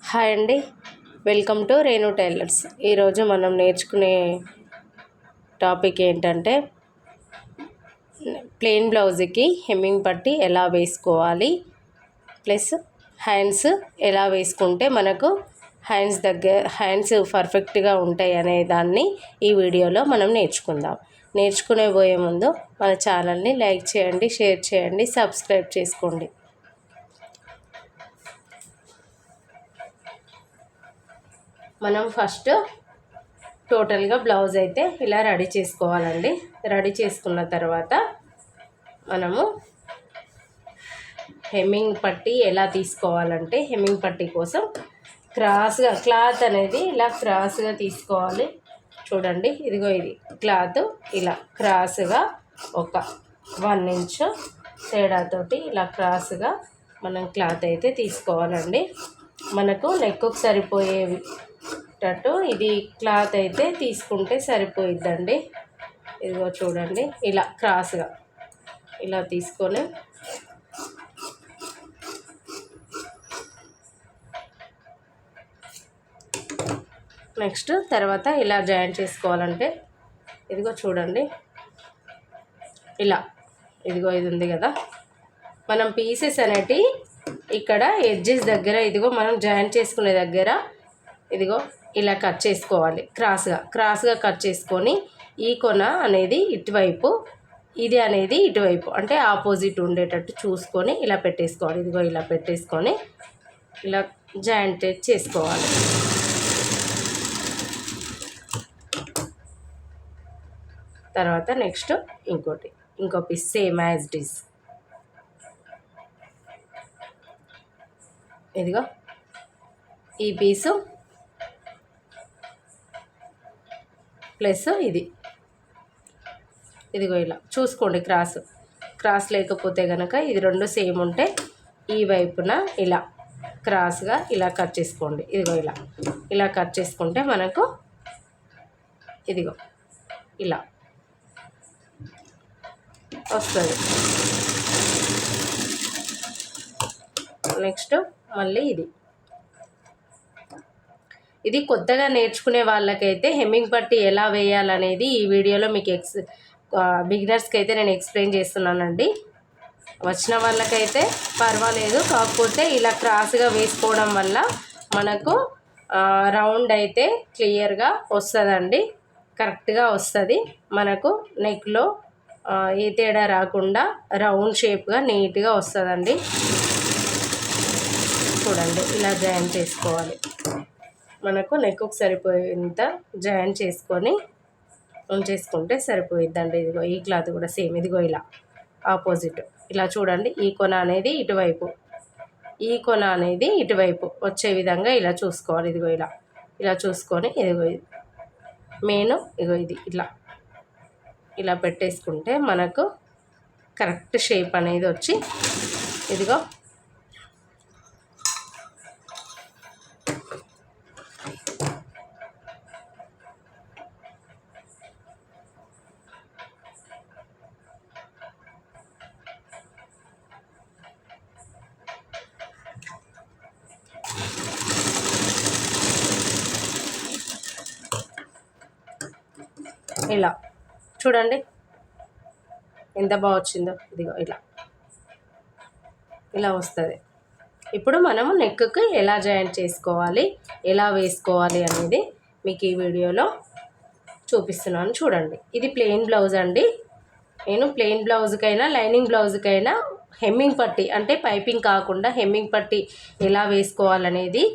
Hi అండి, welcome to Renu tailors. ఈరోజు మనం నేర్చుకునే టాపిక్ ఏంటంటే ప్లెయిన్ బ్లౌజ్కి హెమ్మింగ్ పట్టి ఎలా వేసుకోవాలి, ప్లస్ హ్యాండ్స్ ఎలా వేసుకుంటే మనకు హ్యాండ్స్ పర్ఫెక్ట్గా ఉంటాయి అనే దాన్ని ఈ వీడియోలో మనం నేర్చుకుందాం. నేర్చుకునే పోయే ముందు మన ఛానల్ని లైక్ చేయండి, షేర్ చేయండి, సబ్స్క్రైబ్ చేసుకోండి. మనం ఫస్ట్ టోటల్గా బ్లౌజ్ అయితే ఇలా రెడీ చేసుకోవాలండి. రెడీ చేసుకున్న తర్వాత మనము హెమ్మింగ్ పట్టి ఎలా తీసుకోవాలంటే, హెమ్మింగ్ పట్టి కోసం క్రాస్గా క్లాత్ అనేది ఇలా క్రాస్గా తీసుకోవాలి. చూడండి, ఇదిగో ఇది క్లాత్ ఇలా క్రాస్గా ఒక 1 ఇంచ్ తేడాతోటి ఇలా క్రాస్గా మనం క్లాత్ అయితే తీసుకోవాలండి. మనకు నెక్కు సరిపోయేటట్టు ఇది క్లాత్ అయితే తీసుకుంటే సరిపోయిద్దండి. ఇదిగో చూడండి, ఇలా క్రాస్గా ఇలా తీసుకొని నెక్స్ట్ తర్వాత ఇలా జాయింట్ చేసుకోవాలంటే ఇదిగో చూడండి, ఇలా ఇదిగో ఇది ఉంది కదా, మనం పీసెస్ అనేటివి ఇక్కడ ఎడ్జెస్ దగ్గర ఇదిగో మనం జాయింట్ చేసుకునే దగ్గర ఇదిగో ఇలా కట్ చేసుకోవాలి. క్రాస్గా కట్ చేసుకొని ఈ కొన అనేది ఇటువైపు, ఇది అనేది ఇటువైపు, అంటే ఆపోజిట్ ఉండేటట్టు చూసుకొని ఇలా పెట్టేసుకోవాలి. ఇదిగో ఇలా పెట్టేసుకొని ఇలా జాయింట్ చేసుకోవాలి. తర్వాత నెక్స్ట్ ఇంకో piece same as it is. ఇదిగో ఈ పీసు ప్లస్ ఇదిగో ఇలా చూసుకోండి. క్రాస్ లేకపోతే కనుక ఇది రెండు సేమ్ ఉంటే ఈ వైపున ఇలా క్రాస్గా ఇలా కట్ చేసుకోండి. ఇదిగో ఇలా కట్ చేసుకుంటే మనకు ఇదిగో ఇలా వస్తుంది. నెక్స్ట్ మళ్ళీ ఇది కొత్తగా నేర్చుకునే వాళ్ళకైతే హెమ్మింగ్ పట్టి ఎలా వేయాలనేది ఈ వీడియోలో మీకు బిగినర్స్కి అయితే నేను ఎక్స్ప్లెయిన్ చేస్తున్నానండి. వచ్చిన వాళ్ళకైతే పర్వాలేదు, కాకపోతే ఇలా క్రాస్గా వేసుకోవడం వల్ల మనకు రౌండ్ అయితే క్లియర్గా వస్తుందండి, కరెక్ట్గా వస్తుంది. మనకు నెక్లో ఏ తేడా రాకుండా రౌండ్ షేప్గా నీట్గా వస్తుందండి. చూడండి, ఇలా జాయిన్ చేసుకోవాలి. మనకు నెక్కు సరిపోయేంత జాయిన్ చేసుకొని ఉంచేసుకుంటే సరిపోయిద్దండి. ఇదిగో ఈ క్లాత్ కూడా సేమ్, ఇదిగో ఇలా ఆపోజిట్ ఇలా చూడండి, ఈ కొన అనేది ఇటువైపు, ఈ కొన అనేది ఇటువైపు వచ్చే విధంగా ఇలా చూసుకోవాలి. ఇదిగో ఇలా చూసుకొని ఇదిగో మెయిన్ ఇదిగో ఇది ఇలా పెట్టేసుకుంటే మనకు కరెక్ట్ షేప్ అనేది వచ్చి ఇదిగో ఇలా చూడండి ఎంత బాగా వచ్చిందో. ఇదిగో ఇలా వస్తుంది. ఇప్పుడు మనము నెక్కి ఎలా జాయింట్ చేసుకోవాలి, ఎలా వేసుకోవాలి అనేది మీకు ఈ వీడియోలో చూపిస్తున్నాను. చూడండి, ఇది ప్లెయిన్ బ్లౌజ్ అండి. నేను ప్లెయిన్ బ్లౌజ్కైనా లైనింగ్ బ్లౌజ్కైనా హెమ్మింగ్ పట్టి అంటే పైపింగ్ కాకుండా హెమ్మింగ్ పట్టి ఎలా వేసుకోవాలనేది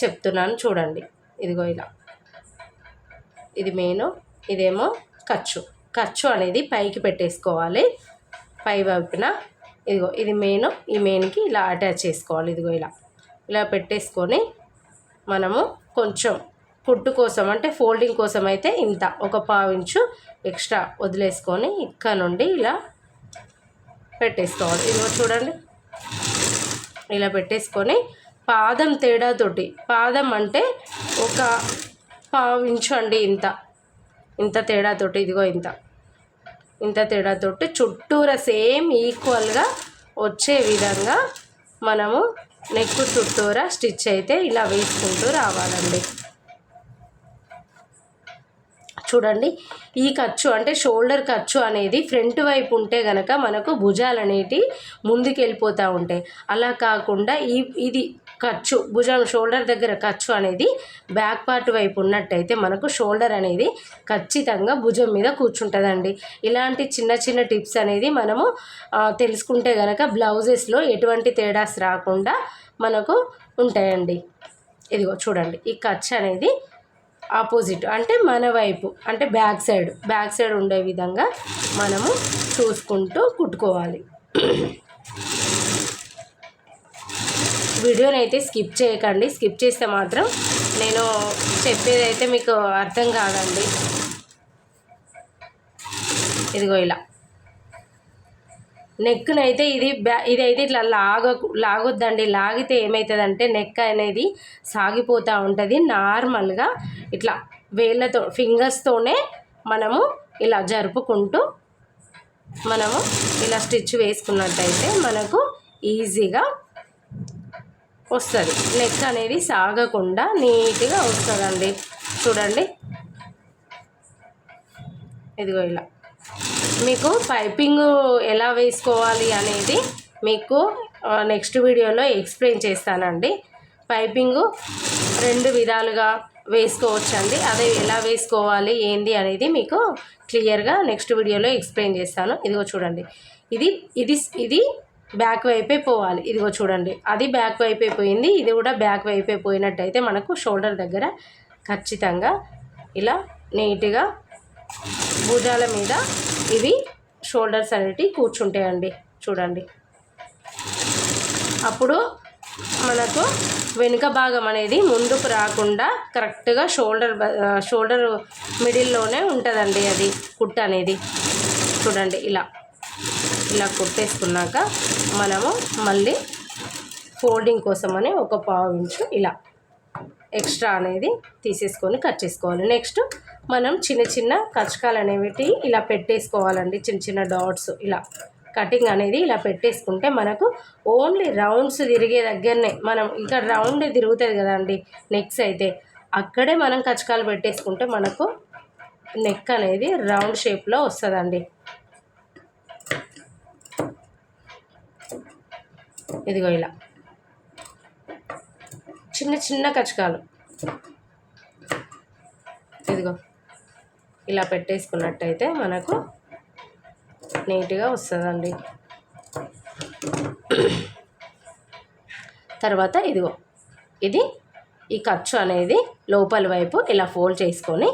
చెప్తున్నాను. చూడండి, ఇదిగో ఇది మెయిన్, ఇదేమో ఖర్చు అనేది పైకి పెట్టేసుకోవాలి. పై వైపున ఇదిగో ఇది మెయిన్, ఈ మెయిన్కి ఇలా అటాచ్ చేసుకోవాలి. ఇదిగో ఇలా పెట్టేసుకొని మనము కొంచెం కుట్టు కోసం అంటే ఫోల్డింగ్ కోసం అయితే ఇంత ఒక 1/2 ఇంచు ఎక్స్ట్రా వదిలేసుకొని ఇక్కడ నుండి ఇలా పెట్టేసుకోవాలి. ఇదిగో చూడండి, ఇలా పెట్టేసుకొని పాదం తేడాతోటి, పాదం అంటే ఒక 1/2 ఇంచు అండి, ఇంత తేడాతోటి, ఇదిగో ఇంత తేడాతోటి చుట్టూరా సేమ్ ఈక్వల్గా వచ్చే విధంగా మనము నెక్ చుట్టూరా స్టిచ్ అయితే ఇలా వేసుకుంటూ రావాలండి. చూడండి, ఈ ఖర్చు అంటే షోల్డర్ ఖర్చు అనేది ఫ్రంట్ వైపు ఉంటే గనక మనకు భుజాలు అనేటివి ముందుకు వెళ్ళిపోతూ ఉంటాయి. అలా కాకుండా ఇది ఖర్చు భుజం షోల్డర్ దగ్గర ఖర్చు అనేది బ్యాక్ పార్ట్ వైపు ఉన్నట్టయితే మనకు షోల్డర్ అనేది ఖచ్చితంగా భుజం మీద కూర్చుంటుందండి. ఇలాంటి చిన్న చిన్న టిప్స్ అనేది మనము తెలుసుకుంటే కనుక బ్లౌజెస్లో ఎటువంటి తేడాస్ రాకుండా మనకు ఉంటాయండి. ఇదిగో చూడండి, ఈ ఖర్చు అనేది ఆపోజిట్ అంటే మన వైపు అంటే బ్యాక్ సైడ్ ఉండే విధంగా మనము చూసుకుంటూ కుట్టుకోవాలి. వీడియోని అయితే స్కిప్ చేయకండి. స్కిప్ చేస్తే మాత్రం నేను చెప్పేదైతే మీకు అర్థం కాదండి. ఇదిగో ఇలా నెక్నైతే ఇదైతే ఇట్లా లాగొద్దండి. లాగితే ఏమవుతుందంటే నెక్ అనేది సాగిపోతూ ఉంటుంది. నార్మల్గా ఇట్లా వేళ్ళతో ఫింగర్స్తోనే మనము ఇలా జరుపుకుంటూ మనము ఇలా స్టిచ్ వేసుకున్నట్టయితే మనకు ఈజీగా వస్తుంది. నెక్ అనేది సాగకుండా నీట్గా వస్తుందండి. చూడండి, ఇదిగో ఇలా మీకు పైపింగ్ ఎలా వేసుకోవాలి అనేది మీకు నెక్స్ట్ వీడియోలో ఎక్స్ప్లెయిన్ చేస్తానండి. పైపింగు 2 విధాలుగా వేసుకోవచ్చండి. అదే ఎలా వేసుకోవాలి ఏంది అనేది మీకు క్లియర్గా నెక్స్ట్ వీడియోలో ఎక్స్ప్లెయిన్ చేస్తాను. ఇదిగో చూడండి, ఇది బ్యాక్ వైపే పోవాలి. ఇదిగో చూడండి, అది బ్యాక్ వైపే పోయింది, ఇది కూడా బ్యాక్ వైపే పోయినట్టయితే మనకు షోల్డర్ దగ్గర ఖచ్చితంగా ఇలా నీట్గా భుజాల మీద ఇవి షోల్డర్స్ అనేటివి కూర్చుంటాయండి. చూడండి, అప్పుడు మనకు వెనుక భాగం అనేది ముందుకు రాకుండా కరెక్ట్గా షోల్డర్ మిడిల్లోనే ఉంటుందండి అది కుట్టు అనేది. చూడండి, ఇలా కుట్టేసుకున్నాక మనము మళ్ళీ ఫోల్డింగ్ కోసమని ఒక 1/2 ఇంచు ఇలా ఎక్స్ట్రా అనేది తీసేసుకొని కట్ చేసుకోవాలి. నెక్స్ట్ మనం చిన్న కచకాలు అనేవి ఇలా పెట్టేసుకోవాలండి. చిన్న డాట్స్ ఇలా కటింగ్ అనేది ఇలా పెట్టేసుకుంటే మనకు ఓన్లీ రౌండ్స్ తిరిగే దగ్గరనే మనం ఇంకా రౌండ్ తిరుగుతుంది కదండి నెక్స్ అయితే, అక్కడే మనం కచకాలు పెట్టేసుకుంటే మనకు నెక్ అనేది రౌండ్ షేప్లో వస్తుందండి. ఇదిగో ఇలా చిన్న కచకాలు ఇదిగో ఇలా పెట్టేసుకున్నట్టయితే మనకు నీట్గా వస్తుందండి. తర్వాత ఇదిగో ఈ ఖర్చు అనేది లోపల వైపు ఇలా ఫోల్డ్ చేసుకొని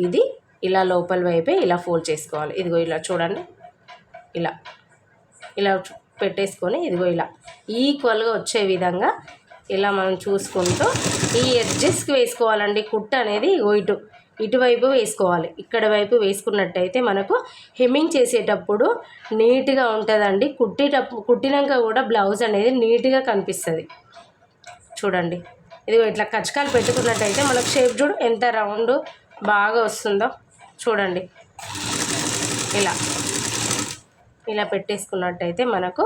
ఇది ఇలా లోపల వైపే ఇలా ఫోల్డ్ చేసుకోవాలి. ఇదిగో ఇలా చూడండి, ఇలా పెట్టేసుకొని ఇదిగో ఇలా ఈక్వల్గా వచ్చే విధంగా ఇలా మనం చూసుకుంటూ ఈ ఎడ్జెస్కి వేసుకోవాలండి. కుట్టు అనేది ఇటువైపు వేసుకోవాలి. ఇక్కడ వైపు వేసుకున్నట్టయితే మనకు హెమ్మింగ్ చేసేటప్పుడు నీట్గా ఉంటుందండి. కుట్టినాక కూడా బ్లౌజ్ అనేది నీట్గా కనిపిస్తుంది. చూడండి, ఇది ఇట్లా కచకాలు పెట్టుకున్నట్టయితే మనకు షేప్ చూడు ఎంత రౌండ్ బాగా వస్తుందో. చూడండి, ఇలా పెట్టేసుకున్నట్టయితే మనకు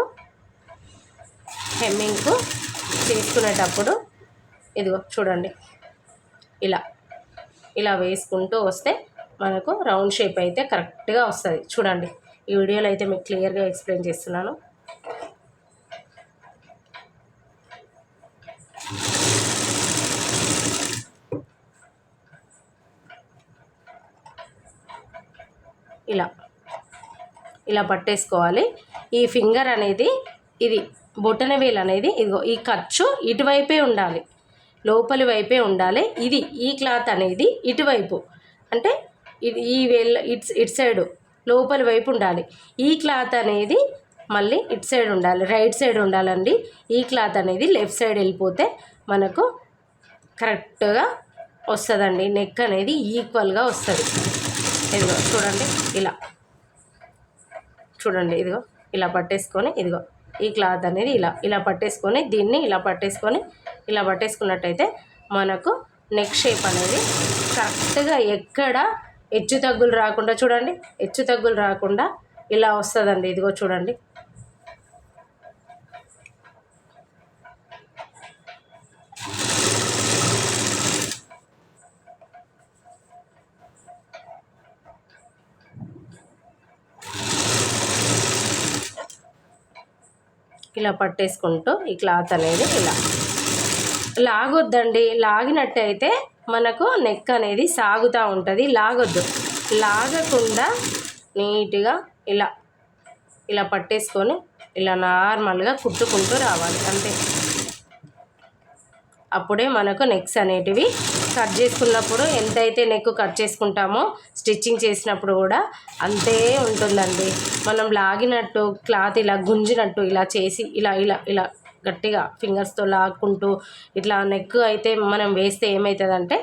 హెమ్మింగ్కు చేసుకునేటప్పుడు ఇదిగో చూడండి ఇలా వేసుకుంటూ వస్తే మనకు రౌండ్ షేప్ అయితే కరెక్ట్గా వస్తుంది. చూడండి, ఈ వీడియోలో అయితే మీకు క్లియర్గా ఎక్స్ప్లెయిన్ చేస్తున్నాను. ఇలా పట్టేసుకోవాలి. ఈ ఫింగర్ అనేది ఇది బొటన వేలు అనేది ఇదిగో ఈ ఖర్చు ఇటువైపే ఉండాలి, లోపలి వైపే ఉండాలి. ఈ క్లాత్ అనేది ఇటువైపు అంటే ఈ వేళ్ళ ఇటు సైడు లోపలి వైపు ఉండాలి. ఈ క్లాత్ అనేది మళ్ళీ ఇటు సైడ్ ఉండాలి, రైట్ సైడ్ ఉండాలండి. ఈ క్లాత్ అనేది లెఫ్ట్ సైడ్ వెళ్ళిపోతే మనకు కరెక్ట్గా వస్తుందండి. నెక్ అనేది ఈక్వల్గా వస్తుంది. ఇదిగో చూడండి, ఇదిగో ఇలా పట్టేసుకొని ఇదిగో ఈ క్లాత్ అనేది ఇలా పట్టేసుకొని దీన్ని ఇలా పట్టేసుకున్నట్టయితే మనకు నెక్ షేప్ అనేది కరెక్ట్గా ఎక్కడ హెచ్చు తగ్గులు రాకుండా చూడండి, హెచ్చు తగ్గులు రాకుండా ఇలా వస్తుందండి. ఇదిగో చూడండి, ఇలా పట్టేసుకుంటూ ఈ క్లాత్ అనేది ఇలా లాగొద్దండి. లాగినట్టయితే మనకు నెక్ అనేది సాగుతూ ఉంటుంది. లాగొద్దు. లాగకుండా నీట్గా ఇలా ఇలా పట్టేసుకొని ఇలా నార్మల్గా కుట్టుకుంటూ రావాలి అంతే. అప్పుడే మనకు నెక్స్ అనేటివి కట్ చేసుకున్నప్పుడు ఎంతైతే నెక్ కట్ చేసుకుంటామో స్టిచ్చింగ్ చేసినప్పుడు కూడా అంతే ఉంటుందండి. మనం లాగినట్టు క్లాత్ ఇలా గుంజినట్టు ఇలా చేసి ఇలా ఇలా ఇలా గట్టిగా ఫింగర్స్తో లాక్కుంటూ ఇట్లా నెక్ అయితే మనం వేస్తే ఏమవుతుందంటే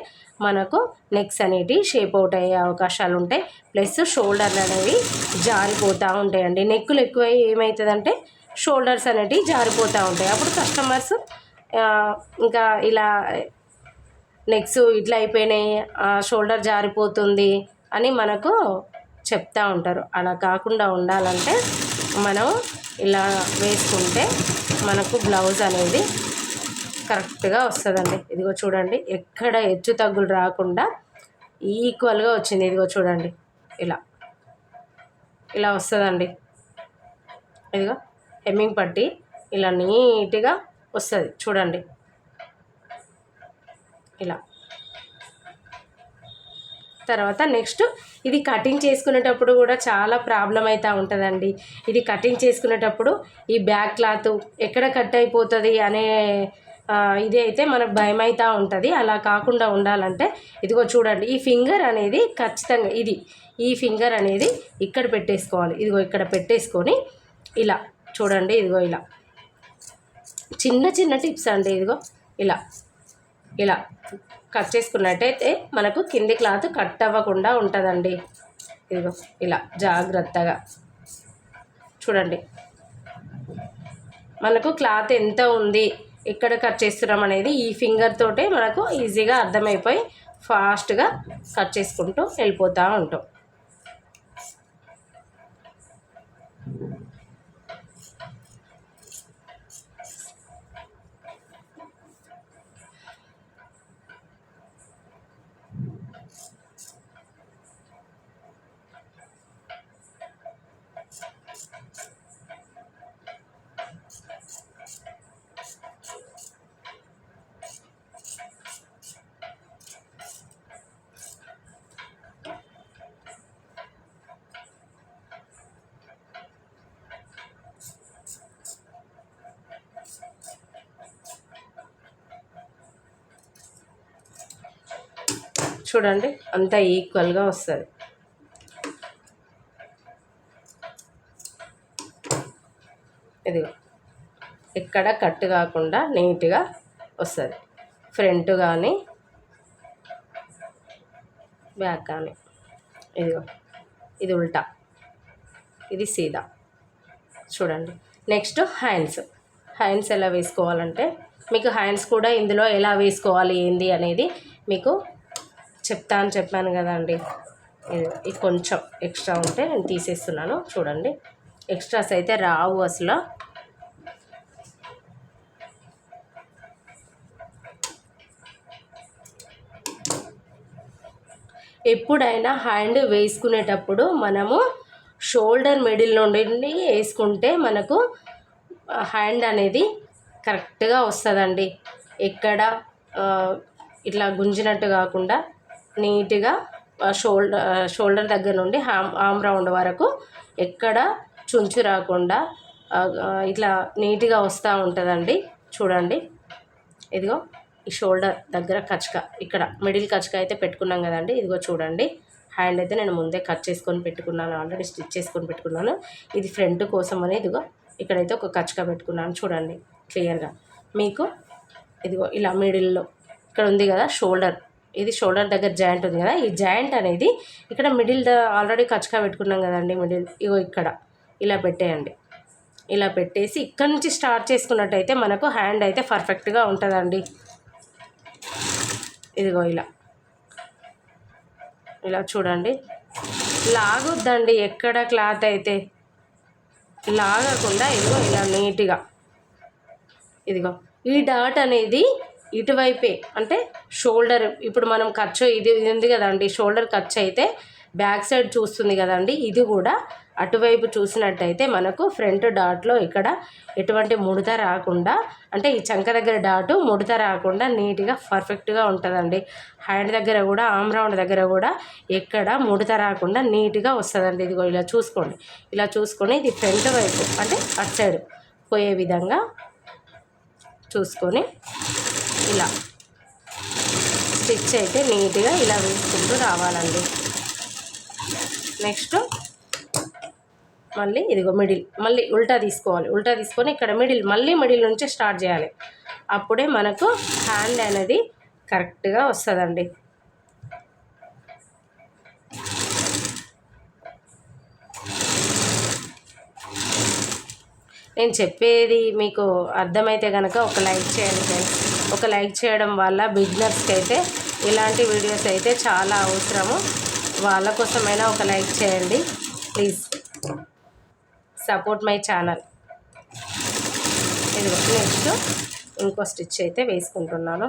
మనకు నెక్స్ అనేటివి షేప్ అవుట్ అయ్యే అవకాశాలు ఉంటాయి. ప్లస్ షోల్డర్లు అనేవి జారిపోతూ ఉంటాయండి. నెక్కులు ఎక్కువ ఏమవుతుందంటే షోల్డర్స్ అనేటివి జారిపోతూ ఉంటాయి. అప్పుడు కస్టమర్స్ ఇంకా ఇలా నెక్స్ ఇట్లా అయిపోయినాయి, షోల్డర్ జారిపోతుంది అని మనకు చెప్తూ ఉంటారు. అలా కాకుండా ఉండాలంటే మనం ఇలా వేసుకుంటే మనకు బ్లౌజ్ అనేది కరెక్ట్గా వస్తుందండి. ఇదిగో చూడండి, ఎక్కడ హెచ్చు తగ్గులు రాకుండా ఈక్వల్గా వచ్చింది. ఇదిగో చూడండి, ఇలా ఇలా వస్తుందండి. ఇదిగో హెమ్మింగ్ పట్టి ఇలా నీట్గా వస్తుంది చూడండి. ఇలా తర్వాత నెక్స్ట్ ఇది కటింగ్ చేసుకునేటప్పుడు కూడా చాలా ప్రాబ్లం అవుతూ ఉంటుందండి. ఇది కటింగ్ చేసుకునేటప్పుడు ఈ బ్యాక్ క్లాత్ ఎక్కడ కట్ అయిపోతుంది అనే ఇది అయితే మనకు భయం అవుతూ ఉంటుంది. అలా కాకుండా ఉండాలంటే ఇదిగో చూడండి, ఈ ఫింగర్ అనేది ఖచ్చితంగా ఈ ఫింగర్ అనేది ఇక్కడ పెట్టేసుకోవాలి. ఇదిగో ఇక్కడ పెట్టేసుకొని ఇలా చూడండి, ఇదిగో ఇలా చిన్న చిన్న టిప్స్ అండి. ఇదిగో ఇలా ఇలా కట్ చేసుకున్నట్టయితే మనకు కింది క్లాత్ కట్ అవ్వకుండా ఉంటుందండి. ఇదిగో ఇలా జాగ్రత్తగా చూడండి, మనకు క్లాత్ ఎంత ఉంది, ఎక్కడ కట్ చేస్తున్నాం అనేది ఈ ఫింగర్ తోటే మనకు ఈజీగా అర్థమైపోయి ఫాస్ట్గా కట్ చేసుకుంటూ వెళ్ళిపోతూ ఉంటాం. చూడండి, అంతా ఈక్వల్గా వస్తుంది. ఇదిగో ఎక్కడ కట్ కాకుండా నీట్గా వస్తుంది. ఫ్రంట్ కానీ బ్యాక్ కానీ. ఇదిగో ఇది ఉల్టా, ఇది సీదా. చూడండి, నెక్స్ట్ హ్యాండ్స్ ఎలా వేసుకోవాలంటే మీకు హ్యాండ్స్ కూడా ఇందులో ఎలా వేసుకోవాలి ఏంది అనేది మీకు చెప్పాను కదండి. ఇది కొంచెం ఎక్స్ట్రా ఉంటే నేను తీసేస్తున్నాను. చూడండి, ఎక్స్ట్రాస్ అయితే రావు అసలు. ఎప్పుడైనా హ్యాండ్ వేసుకునేటప్పుడు మనము షోల్డర్ మిడిల్ నుండి వేసుకుంటే మనకు హ్యాండ్ అనేది కరెక్ట్గా వస్తుందండి. ఎక్కడ ఇట్లా గుంజినట్టు కాకుండా నీట్గా షోల్డర్ దగ్గర నుండి ఆమ్ రౌండ్ వరకు ఎక్కడ చుంచు రాకుండా ఇట్లా నీట్గా వస్తూ ఉంటుందండి. చూడండి, ఇదిగో ఈ షోల్డర్ దగ్గర కచక, ఇక్కడ మిడిల్ కచక అయితే పెట్టుకున్నాం కదండి. ఇదిగో చూడండి, హ్యాండ్ అయితే నేను ముందే కట్ చేసుకొని పెట్టుకున్నాను, ఆల్రెడీ స్టిచ్ చేసుకొని పెట్టుకున్నాను. ఇది ఫ్రంట్ కోసం అని ఇదిగో ఇక్కడైతే ఒక కచక పెట్టుకున్నాను. చూడండి క్లియర్గా మీకు. ఇదిగో ఇలా మిడిల్లో ఇక్కడ ఉంది కదా షోల్డర్, ఇది షోల్డర్ దగ్గర జాయింట్ ఉంది కదా, ఈ జాయింట్ అనేది ఇక్కడ మిడిల్ ఆల్రెడీ కచకా పెట్టుకున్నాం కదండి. మిడిల్ ఇగో ఇక్కడ ఇలా పెట్టేయండి. ఇలా పెట్టేసి ఇక్కడ నుంచి స్టార్ట్ చేసుకున్నట్టయితే మనకు హ్యాండ్ అయితే పర్ఫెక్ట్గా ఉంటుందండి. ఇదిగో ఇలా ఇలా చూడండి, లాగొద్దండి ఎక్కడ క్లాత్ అయితే లాగకుండా ఇదిగో ఇలా నీట్గా. ఇదిగో ఈ డాట్ అనేది ఇటువైపే అంటే షోల్డర్, ఇప్పుడు మనం ఖర్చు ఇది ఉంది కదండి, షోల్డర్ ఖర్చు అయితే బ్యాక్ సైడ్ చూస్తుంది కదండి. ఇది కూడా అటువైపు చూసినట్టయితే మనకు ఫ్రంట్ డాట్లో ఇక్కడ ఎటువంటి ముడత రాకుండా, అంటే ఈ చంక దగ్గర డాటు ముడత రాకుండా నీట్గా పర్ఫెక్ట్గా ఉంటుందండి. హ్యాండ్ దగ్గర కూడా ఆమ్ రౌండ్ దగ్గర కూడా ఎక్కడ ముడత రాకుండా నీట్గా వస్తుందండి. ఇదిగో ఇలా చూసుకోండి. ఇలా చూసుకొని ఇది ఫ్రంట్ వైపు అంటే అటు సైడ్ పోయే విధంగా చూసుకొని ఇలా స్టిచ్ అయితే నీట్గా ఇలా వేసుకుంటూ రావాలండి. నెక్స్ట్ మళ్ళీ ఇదిగో మిడిల్ మళ్ళీ ఉల్టా తీసుకోవాలి. ఉల్టా తీసుకొని ఇక్కడ మళ్ళీ మిడిల్ నుంచే స్టార్ట్ చేయాలి. అప్పుడే మనకు హ్యాండ్ అనేది కరెక్ట్గా వస్తుందండి. నేను చెప్పేది మీకు అర్థమైతే కనుక ఒక లైక్ చేయండి ఫ్రెండ్స్. ఒక లైక్ చేయడం వల్ల బిగినర్స్కి అయితే ఇలాంటి వీడియోస్ అయితే చాలా అవసరము. వాళ్ళ కోసమైనా ఒక లైక్ చేయండి ప్లీజ్. Support my channel. ఇది నెక్స్ట్ ఇంకో స్టిచ్ అయితే వేసుకుంటున్నాను.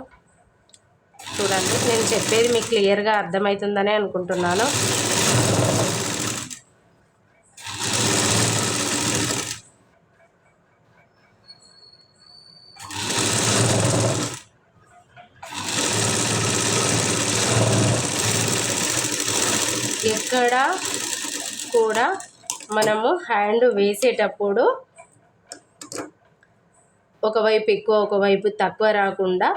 చూడండి, నేను చెప్పేది మీకు క్లియర్గా అర్థమవుతుందనే అనుకుంటున్నాను. ఎక్కడ కూడా మనము హ్యాండ్ వేసేటప్పుడు ఒకవైపు ఎక్కువ ఒకవైపు తక్కువ రాకుండా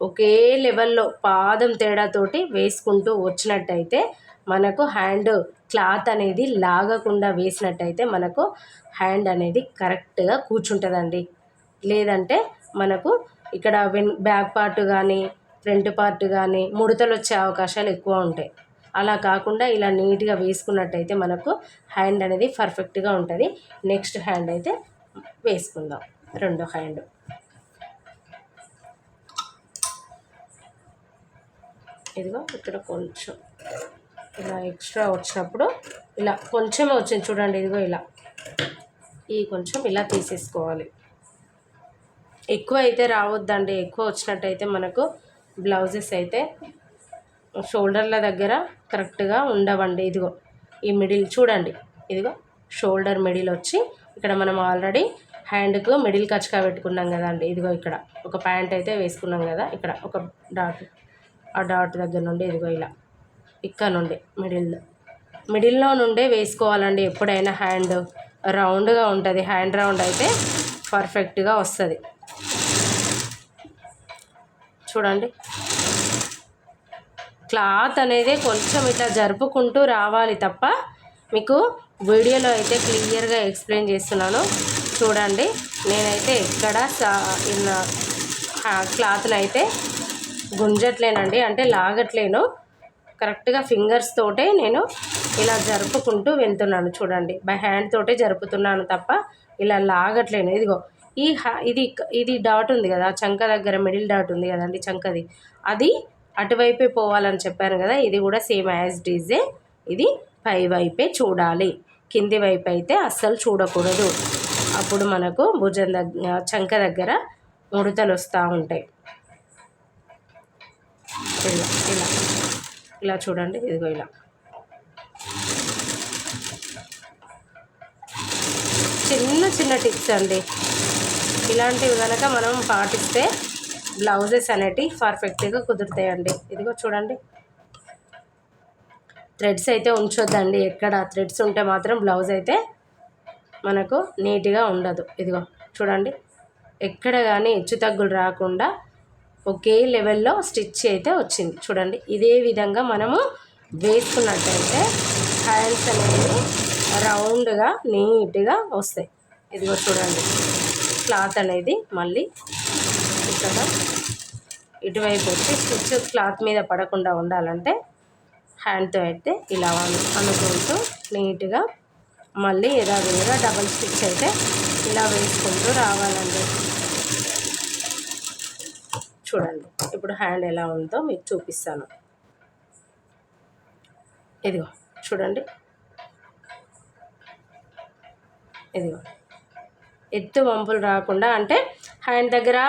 ఒకే లెవెల్లో పాదం తేడాతోటి వేసుకుంటూ వచ్చినట్టయితే మనకు హ్యాండ్ క్లాత్ అనేది లాగకుండా వేసినట్టయితే మనకు హ్యాండ్ అనేది కరెక్ట్గా కూర్చుంటుందండి. లేదంటే మనకు ఇక్కడ బ్యాక్ పార్ట్ కానీ ఫ్రంట్ పార్ట్ కానీ ముడతలు వచ్చే అవకాశాలు ఎక్కువ ఉంటాయి. అలా కాకుండా ఇలా నీట్గా వేసుకున్నట్టయితే మనకు హ్యాండ్ అనేది పర్ఫెక్ట్గా ఉంటుంది. నెక్స్ట్ హ్యాండ్ అయితే వేసుకుందాం. రెండో హ్యాండ్ ఇదిగో ఇక్కడ కొంచెం ఇలా ఎక్స్ట్రా వచ్చినప్పుడు ఇలా కొంచెమే వచ్చింది చూడండి. ఇదిగో ఇలా ఈ కొంచెం ఇలా తీసేసుకోవాలి. ఎక్కువ అయితే రావద్దండి. ఎక్కువ వచ్చినట్టయితే మనకు బ్లౌజెస్ అయితే షోల్డర్ల దగ్గర కరెక్ట్గా ఉండవండి. ఇదిగో ఈ మిడిల్ చూడండి. ఇదిగో షోల్డర్ మిడిల్ వచ్చి ఇక్కడ మనం ఆల్రెడీ హ్యాండ్కు మిడిల్ కచ్కా పెట్టుకున్నాం కదండి. ఇదిగో ఇక్కడ ఒక ప్యాంట్ అయితే వేసుకున్నాం కదా. ఇక్కడ ఒక డాట్, ఆ డాట్ దగ్గర నుండి ఇదిగో ఇలా ఇక్కడ నుండి మిడిల్లో నుండే వేసుకోవాలండి. ఎప్పుడైనా హ్యాండ్ రౌండ్గా ఉంటుంది. హ్యాండ్ రౌండ్ అయితే పర్ఫెక్ట్గా వస్తుంది. చూడండి, క్లాత్ అనేది కొంచెం ఇట్లా జరుపుకుంటూ రావాలి తప్ప మీకు వీడియోలో అయితే క్లియర్గా ఎక్స్ప్లెయిన్ చేస్తున్నాను. చూడండి, నేనైతే ఎక్కడ క్లాత్ని అయితే గుంజట్లేనండి, అంటే లాగట్లేను. కరెక్ట్గా ఫింగర్స్ తోటే నేను ఇలా జరుపుకుంటూ వెళ్తున్నాను. చూడండి, బై హ్యాండ్ తోటే జరుపుతున్నాను తప్ప ఇలా లాగట్లేను. ఇదిగో ఇది డాట్ ఉంది కదా, చంక దగ్గర మిడిల్ డాట్ ఉంది కదండి చంకది, అది అటువైపే పోవాలని చెప్పాను కదా. ఇది కూడా సేమ్ యాజ్ డీజే. ఇది పై వైపే చూడాలి, కింది వైపు అయితే అస్సలు చూడకూడదు. అప్పుడు మనకు భుజం దగ్గర చంక దగ్గర ముడతలు వస్తూ ఉంటాయి. ఇలా ఇలా ఇలా చూడండి. ఇదిగో ఇలా చిన్న చిన్న టిప్స్ అండి. ఇలాంటివి కనుక మనం పాటిస్తే బ్లౌజెస్ అనేటివి పర్ఫెక్ట్గా కుదురుతాయండి. ఇదిగో చూడండి, థ్రెడ్స్ అయితే ఉంచొద్దండి. ఎక్కడ థ్రెడ్స్ ఉంటే మాత్రం బ్లౌజ్ అయితే మనకు నీట్గా ఉండదు. ఇదిగో చూడండి, ఎక్కడ కానీ హెచ్చు తగ్గులు రాకుండా ఒకే లెవెల్లో స్టిచ్ అయితే వచ్చింది. చూడండి, ఇదే విధంగా మనము వేసుకున్నట్టయితే హ్యాండ్స్ అనేవి రౌండ్గా నీట్గా వస్తాయి. ఇదిగో చూడండి, క్లాత్ అనేది మళ్ళీ ఇక్కడ ఇటువైపు వచ్చి స్టిచ్ క్లాత్ మీద పడకుండా ఉండాలంటే హ్యాండ్తో అయితే ఇలా అనుకుంటూ నీట్గా మళ్ళీ యథావిధిగా డబల్ స్టిచ్ అయితే ఇలా వేసుకుంటూ రావాలండి. చూడండి, ఇప్పుడు హ్యాండ్ ఎలా ఉందో మీకు చూపిస్తాను. ఇదిగో చూడండి, ఇదిగో ఎత్తు వంపులు రాకుండా, అంటే హ్యాండ్ దగ్గర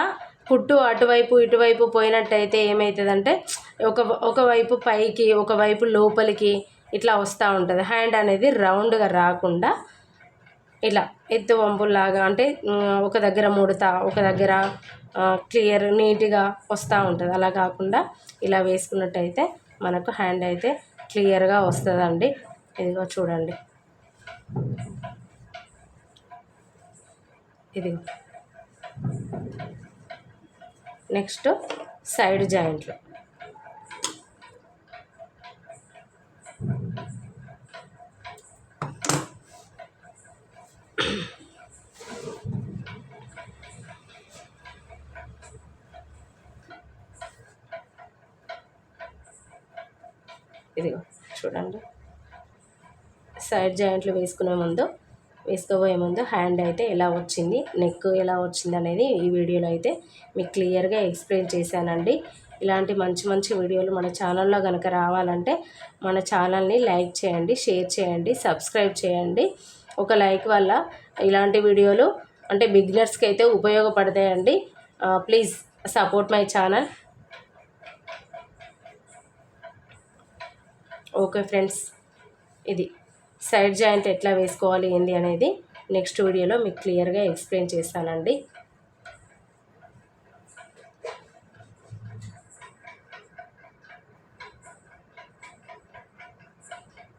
కుట్టు అటువైపు ఇటువైపు పోయినట్టయితే ఏమవుతుందంటే ఒకవైపు పైకి ఒకవైపు లోపలికి ఇట్లా వస్తూ ఉంటుంది. హ్యాండ్ అనేది రౌండ్గా రాకుండా ఇలా ఎత్తు వంపుల్లాగా అంటే ఒక దగ్గర ముడత, ఒక దగ్గర క్లియర్ నీట్గా వస్తూ ఉంటుంది. అలా కాకుండా ఇలా వేసుకున్నట్టయితే మనకు హ్యాండ్ అయితే క్లియర్గా వస్తుందండి. ఇదిగో చూడండి, ఇది నెక్స్ట్ సైడ్ జాయింట్లు. ఇదిగో చూడండి, సైడ్ జాయింట్లు వేసుకోబోయే ముందు హ్యాండ్ అయితే ఎలా వచ్చింది, నెక్ ఎలా వచ్చింది అనేది ఈ వీడియోలో అయితే మీకు క్లియర్గా ఎక్స్ప్లెయిన్ చేశానండి. ఇలాంటి మంచి మంచి వీడియోలు మన ఛానల్లో కనుక రావాలంటే మన ఛానల్ని లైక్ చేయండి, షేర్ చేయండి, సబ్స్క్రైబ్ చేయండి. ఒక లైక్ వల్ల ఇలాంటి వీడియోలు అంటే బిగినర్స్కి అయితే ఉపయోగపడతాయండి. Please support my channel. Okay friends, ఇది సైడ్ జాయింట్ ఎట్లా వేసుకోవాలి ఏంది అనేది నెక్స్ట్ వీడియోలో మీకు క్లియర్గా ఎక్స్ప్లెయిన్ చేస్తానండి.